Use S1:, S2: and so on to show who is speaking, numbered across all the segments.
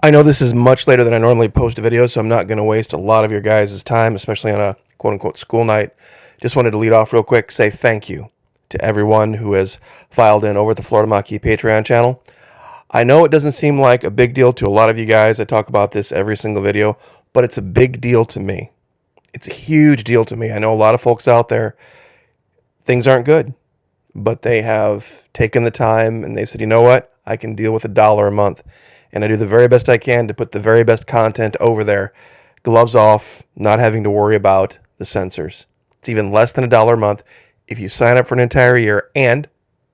S1: I know this is much later than I normally post a video, so I'm not going to waste a lot of your guys' time, especially on a quote-unquote school night. Just wanted to lead off real quick, say thank you to everyone who has filed in over at the Florida Maquis Patreon channel. I know it doesn't seem like a big deal to a lot of you guys. I talk about this every single video, but it's a big deal to me. It's a huge deal to me. I know a lot of folks out there, things aren't good, but they have taken the time and they've said, you know what? I can deal with $1 a month. And I do the very best I can to put the very best content over there. Gloves off, not having to worry about the censors. It's even less than $1 a month if you sign up for an entire year. And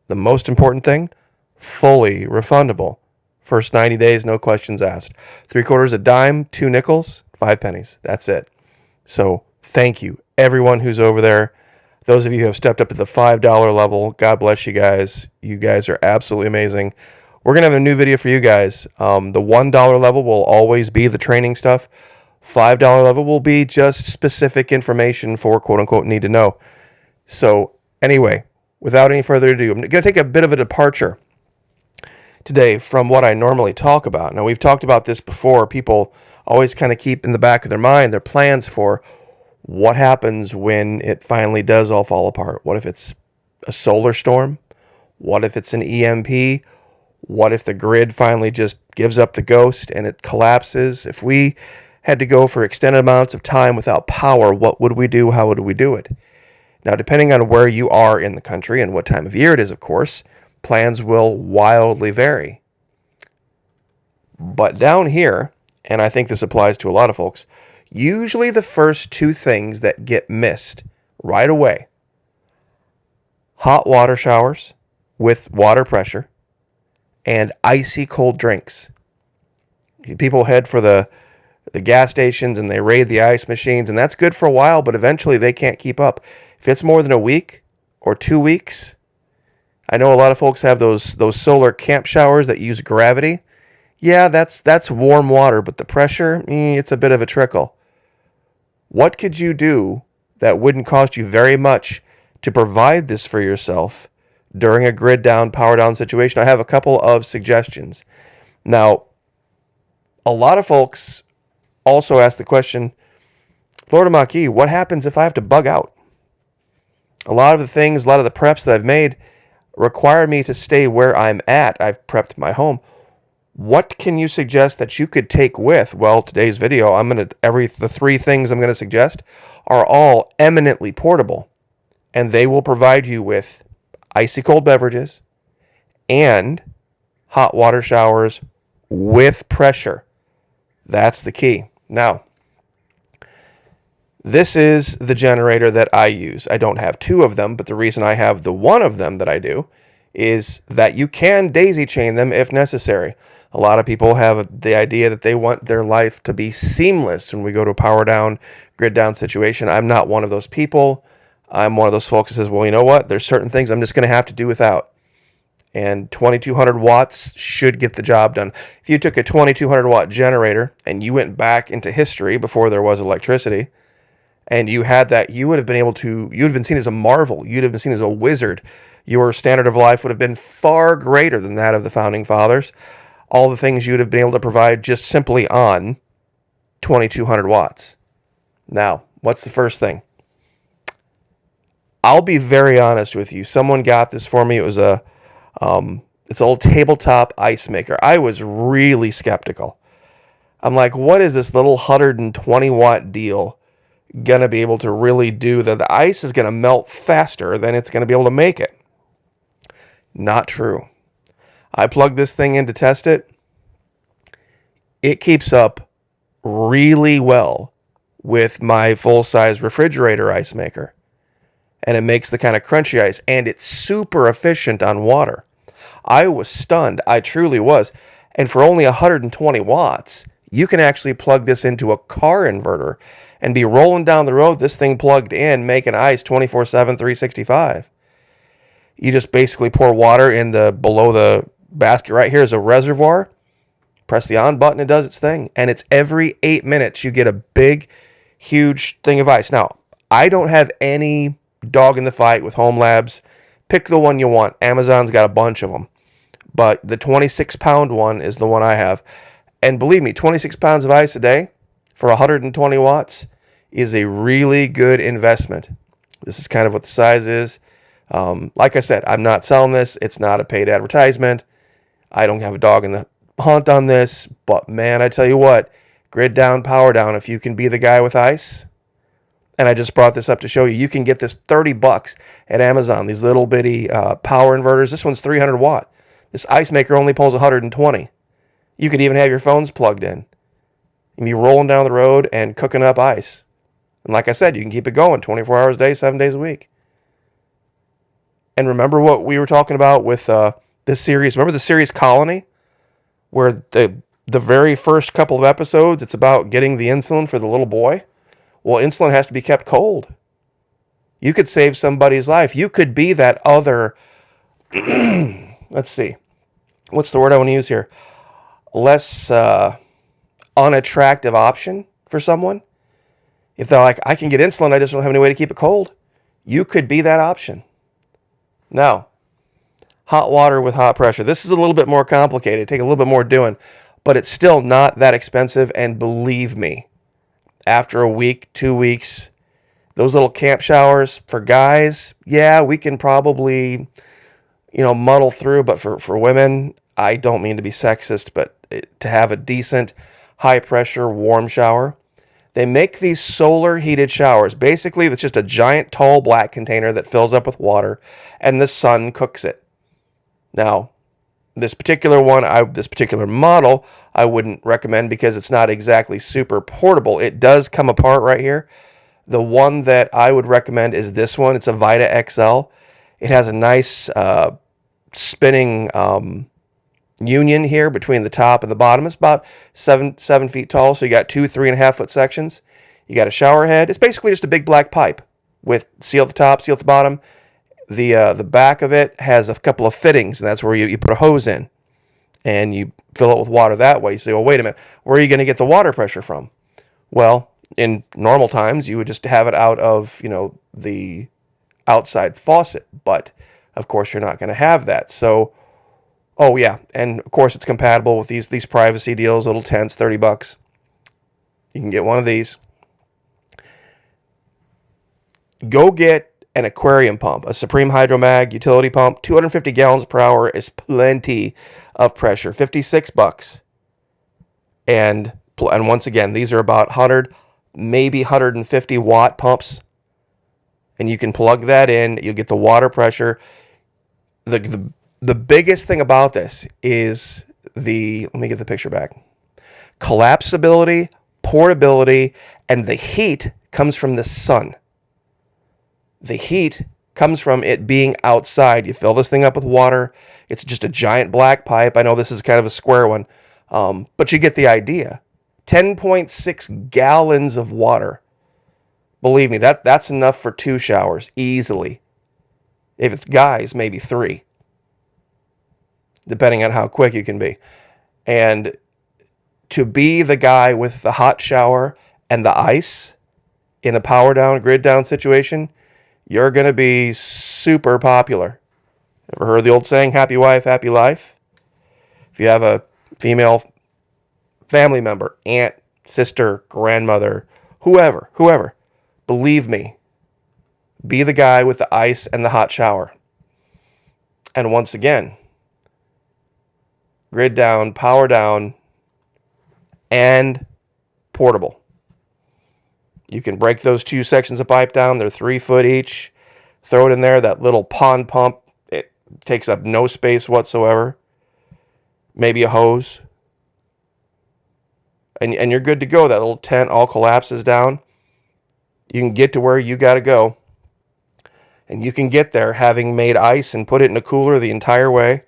S1: the most important thing, fully refundable. First 90 days, no questions asked. 3/4 a dime, 2 nickels, 5 pennies. That's it. So thank you, everyone who's over there. Those of you who have stepped up to the $5 level, God bless you guys. You guys are absolutely amazing. We're going to have a new video for you guys. The $1 level will always be the training stuff. $5 level will be just specific information for quote-unquote need to know. So anyway, without any further ado, I'm going to take a bit of a departure today from what I normally talk about. Now, we've talked about this before. People always kind of keep in the back of their mind their plans for what happens when it finally does all fall apart. What if it's a solar storm? What if it's an EMP? What if the grid finally just gives up the ghost and it collapses? If we had to go for extended amounts of time without power, what would we do? How would we do it? Now, depending on where you are in the country and what time of year it is, of course, plans will wildly vary. But down here, and I think this applies to a lot of folks, usually the first two things that get missed right away: hot water showers with water pressure and icy cold drinks. People head for the gas stations and they raid the ice machines, and that's good for a while, but eventually they can't keep up. If it's more than a week or 2 weeks, I know a lot of folks have those solar camp showers that use gravity. Yeah, that's warm water, but the pressure, it's a bit of a trickle. What could you do that wouldn't cost you very much to provide this for yourself during a grid down, power down situation? I have a couple of suggestions. Now, a lot of folks also ask the question, Florida Maquis, what happens if I have to bug out? A lot of the preps that I've made require me to stay where I'm at. I've prepped my home. What can you suggest that you could take with? Well, today's video, the 3 things I'm going to suggest are all eminently portable, and they will provide you with icy cold beverages and hot water showers with pressure. That's the key. Now, this is the generator that I use. I don't have 2 of them, but the reason I have the one of them that I do is that you can daisy chain them if necessary. A lot of people have the idea that they want their life to be seamless when we go to a power down, grid down situation. I'm not one of those people. I'm one of those folks that says, well, you know what? There's certain things I'm just going to have to do without. And 2200 watts should get the job done. If you took a 2200 watt generator and you went back into history before there was electricity, and you had that, you'd have been seen as a marvel. You'd have been seen as a wizard. Your standard of life would have been far greater than that of the founding fathers. All the things you'd have been able to provide just simply on 2200 watts. Now, what's the first thing? I'll be very honest with you. Someone got this for me. It was it's an old tabletop ice maker. I was really skeptical. I'm like, what is this little 120 watt deal going to be able to really do? That the ice is going to melt faster than it's going to be able to make it. Not true. I plugged this thing in to test it. It keeps up really well with my full-size refrigerator ice maker. And it makes the kind of crunchy ice, and it's super efficient on water. I was stunned. I truly was. And for only 120 watts, you can actually plug this into a car inverter and be rolling down the road, this thing plugged in, making ice 24/7, 365. You just basically pour water in below the basket. Right here is a reservoir. Press the on button, it does its thing. And it's every 8 minutes you get a big, huge thing of ice. Now, I don't have any dog in the fight with Home Labs. Pick the one you want. Amazon's got a bunch of them. But the 26-pound one is the one I have. And believe me, 26 pounds of ice a day for 120 watts is a really good investment. This is kind of what the size is. Like I said, I'm not selling this. It's not a paid advertisement. I don't have a dog in the hunt on this. But man, I tell you what, grid down, power down, if you can be the guy with ice. And I just brought this up to show you, you can get this $30 at Amazon, these little bitty power inverters. This one's 300 watt. This ice maker only pulls 120. You could even have your phones plugged in. You can be rolling down the road and cooking up ice. And like I said, you can keep it going 24 hours a day, 7 days a week. And remember what we were talking about with this series? Remember the series Colony? Where the very first couple of episodes, it's about getting the insulin for the little boy. Well, insulin has to be kept cold. You could save somebody's life. You could be that other, let's see, what's the word I want to use here? Less unattractive option for someone. If they're like, I can get insulin, I just don't have any way to keep it cold. You could be that option. Now, hot water with hot pressure. This is a little bit more complicated. Take a little bit more doing, but it's still not that expensive. And believe me, after a week, 2 weeks, those little camp showers for guys, yeah, we can probably, muddle through. But for women, I don't mean to be sexist, but to have a decent, high-pressure, warm shower, they make these solar heated showers. Basically, it's just a giant, tall, black container that fills up with water, and the sun cooks it. Now, this particular model, I wouldn't recommend because it's not exactly super portable. It does come apart right here. The one that I would recommend is this one. It's a Vita XL. It has a nice spinning union here between the top and the bottom. It's about 7 feet tall, so you got 2 3.5 foot sections. You got a shower head. It's basically just a big black pipe with seal at the top, seal at the bottom. The back of it has a couple of fittings, and that's where you put a hose in, and you fill it with water that way. You say, well, wait a minute, where are you going to get the water pressure from? Well, in normal times, you would just have it out of, the outside faucet, but of course you're not going to have that. So, oh yeah, and of course it's compatible with these privacy deals, little tents, $30. You can get one of these. Go get an aquarium pump, a Supreme Hydromag utility pump. 250 gallons per hour is plenty of pressure. $56. And once again, these are about 100, maybe 150 watt pumps. And you can plug that in. You'll get the water pressure. The biggest thing about this is let me get the picture back. Collapsibility, portability, and the heat comes from the sun. The heat comes from it being outside. You fill this thing up with water. It's just a giant black pipe. I know this is kind of a square one, but you get the idea. 10.6 gallons of water. Believe me, that's enough for 2 showers, easily. If it's guys, maybe 3. Depending on how quick you can be. And to be the guy with the hot shower and the ice in a power down, grid down situation, you're going to be super popular. Ever heard the old saying, happy wife, happy life? If you have a female family member, aunt, sister, grandmother, whoever, believe me, be the guy with the ice and the hot shower. And once again, grid down, power down, and portable. You can break those 2 sections of pipe down. They're 3 foot each. Throw it in there. That little pond pump, it takes up no space whatsoever. Maybe a hose. And you're good to go. That little tent all collapses down. You can get to where you got to go. And you can get there having made ice and put it in a cooler the entire way.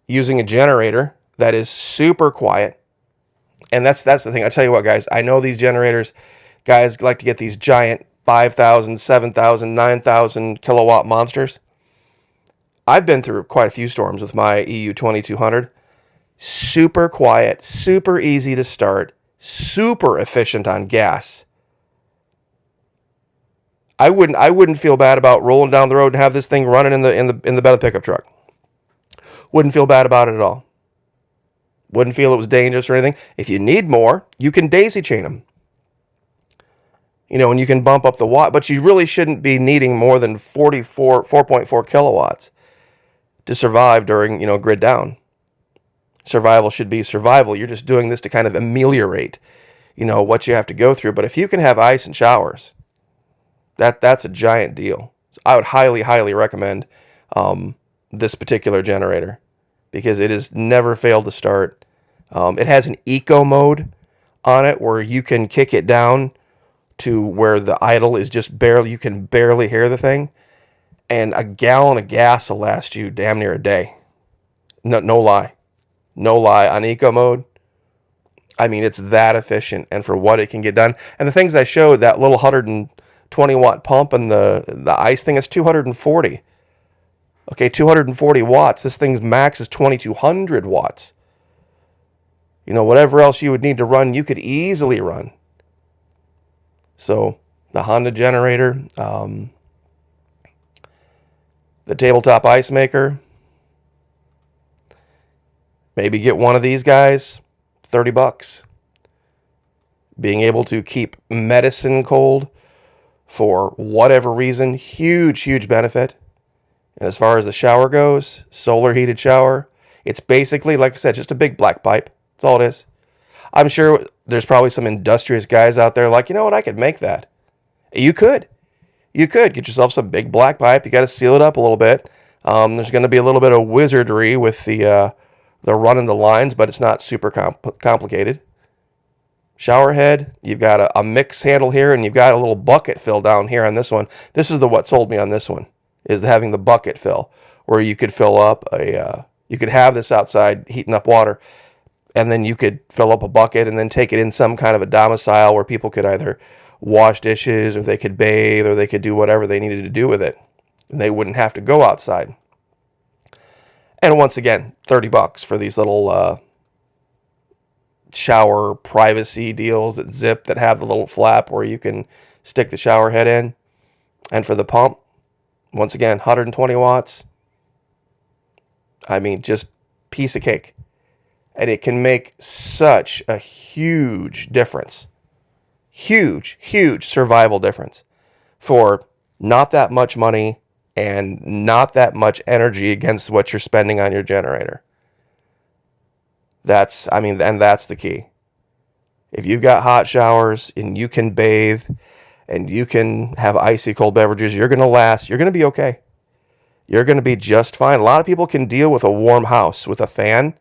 S1: Using a generator that is super quiet. And that's the thing. I tell you what, guys, I know these generators, guys like to get these giant 5,000, 7,000, 9,000 kilowatt monsters. I've been through quite a few storms with my EU 2200. Super quiet, super easy to start, super efficient on gas. I wouldn't feel bad about rolling down the road and have this thing running in the bed of the pickup truck. Wouldn't feel bad about it at all. Wouldn't feel it was dangerous or anything. If you need more, you can daisy chain them. And you can bump up the watt, but you really shouldn't be needing more than 4.4 kilowatts to survive during, grid down. Survival should be survival. You're just doing this to kind of ameliorate, what you have to go through. But if you can have ice and showers, that's a giant deal. So I would highly, highly recommend this particular generator because it has never failed to start. It has an eco mode on it where you can kick it down to where the idle is just you can barely hear the thing. And a gallon of gas will last you damn near a day. No lie. No lie. On eco mode, I mean, it's that efficient and for what it can get done. And the things I showed, that little 120 watt pump and the ice thing is 240. Okay, 240 watts. This thing's max is 2200 watts. Whatever else you would need to run, you could easily run. So the Honda generator, the tabletop ice maker, maybe get one of these guys, $30. Being able to keep medicine cold for whatever reason, huge, huge benefit. And as far as the shower goes, solar heated shower, it's basically, like I said, just a big black pipe. That's all it is. I'm sure there's probably some industrious guys out there like, you know what, I could make that. You could. You could get yourself some big black pipe. You got to seal it up a little bit. There's going to be a little bit of wizardry with the running the lines, but it's not super complicated. Shower head, you've got a mix handle here, and you've got a little bucket fill down here on this one. This is what sold me on this one, is having the bucket fill, where you could fill up you could have this outside heating up water, and then you could fill up a bucket and then take it in some kind of a domicile where people could either wash dishes or they could bathe or they could do whatever they needed to do with it. And they wouldn't have to go outside. And once again, $30 for these little shower privacy deals that zip, that have the little flap where you can stick the shower head in. And for the pump, once again, 120 watts. I mean, just piece of cake. And it can make such a huge difference. Huge, huge survival difference for not that much money and not that much energy against what you're spending on your generator. That's the key. If you've got hot showers and you can bathe and you can have icy cold beverages, you're going to last. You're going to be okay. You're going to be just fine. A lot of people can deal with a warm house with a fan.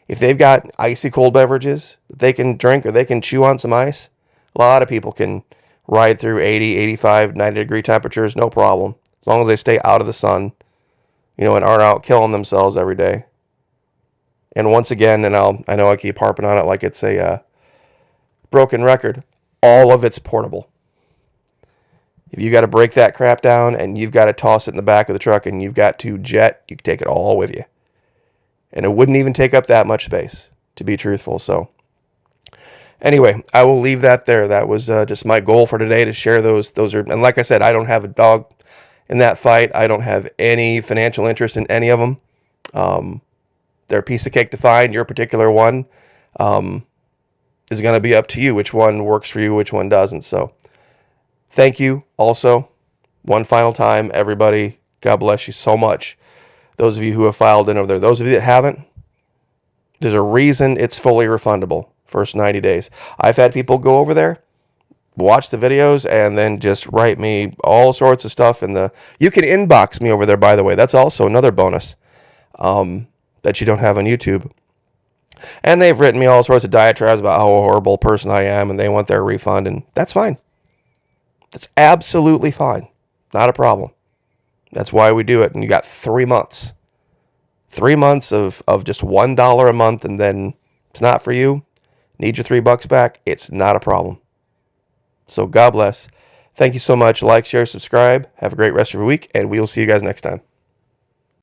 S1: If they've got icy cold beverages that they can drink or they can chew on some ice, a lot of people can ride through 80, 85, 90 degree temperatures, no problem. As long as they stay out of the sun, and aren't out killing themselves every day. And once again, and I know I keep harping on it like it's a broken record, all of it's portable. If you got to break that crap down and you've got to toss it in the back of the truck and you've got to jet, you can take it all with you. And it wouldn't even take up that much space, to be truthful. So anyway, I will leave that there. That was just my goal for today, to share those. And like I said, I don't have a dog in that fight. I don't have any financial interest in any of them. They're a piece of cake to find. Your particular one is going to be up to you, which one works for you, which one doesn't. So thank you also one final time, everybody. God bless you so much. Those of you who have filed in over there. Those of you that haven't, there's a reason it's fully refundable. First 90 days. I've had people go over there, watch the videos, and then just write me all sorts of stuff you can inbox me over there, by the way. That's also another bonus that you don't have on YouTube. And they've written me all sorts of diatribes about how a horrible person I am, and they want their refund, and that's fine. That's absolutely fine. Not a problem. That's why we do it. And you got 3 months. 3 months of just $1 a month, and then it's not for you. Need your $3 back? It's not a problem. So God bless. Thank you so much. Like, share, subscribe. Have a great rest of your week, and we will see you guys next time.